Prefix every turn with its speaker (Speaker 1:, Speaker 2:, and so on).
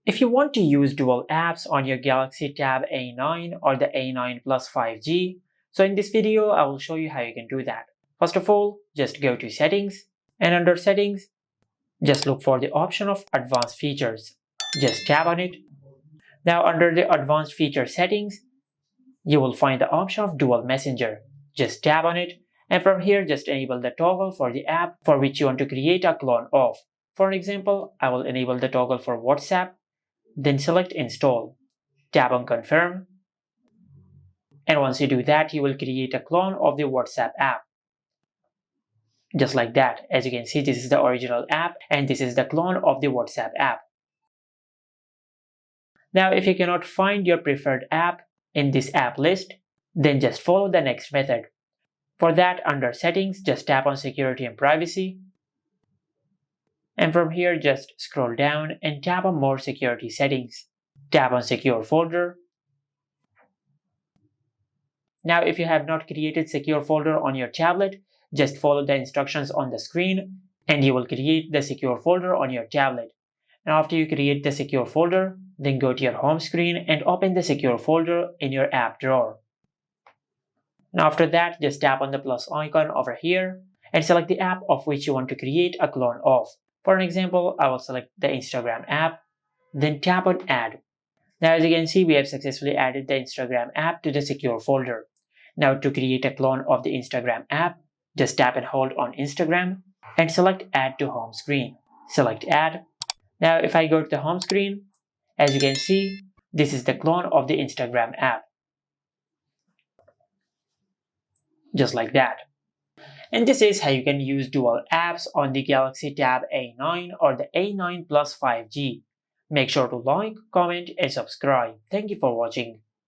Speaker 1: If you want to use dual apps on your Galaxy Tab A9 or the A9 Plus 5G, so in this video I will show you how you can do that. First of all, just go to Settings, and under Settings, just look for the option of Advanced Features. Just tap on it. Now under the Advanced Feature Settings, you will find the option of Dual Messenger. Just tap on it, and from here just enable the toggle for the app for which you want to create a clone of. For an example, I will enable the toggle for WhatsApp, then select Install. Tap on Confirm, and once you do that, you will create a clone of the WhatsApp app. Just like that. As you can see, this is the original app and this is the clone of the WhatsApp app. Now, if you cannot find your preferred app in this app list, then just follow the next method. For that, under Settings, just tap on Security and Privacy. And from here, just scroll down and tap on More Security Settings. Tap on Secure Folder. Now, if you have not created Secure Folder on your tablet, just follow the instructions on the screen and you will create the secure folder on your tablet. Now, after you create the secure folder, then go to your home screen and open the secure folder in your app drawer. Now, after that, just tap on the plus icon over here and select the app of which you want to create a clone of. For an example, I will select the Instagram app, then tap on Add. Now, as you can see, we have successfully added the Instagram app to the secure folder. Now, to create a clone of the Instagram app, just tap and hold on Instagram and select Add to Home Screen. Select Add. Now, if I go to the home screen, as you can see, this is the clone of the Instagram app. Just like that. And this is how you can use dual apps on the Galaxy Tab A9 or the A9 Plus 5G. Make sure to like, comment, and subscribe. Thank you for watching.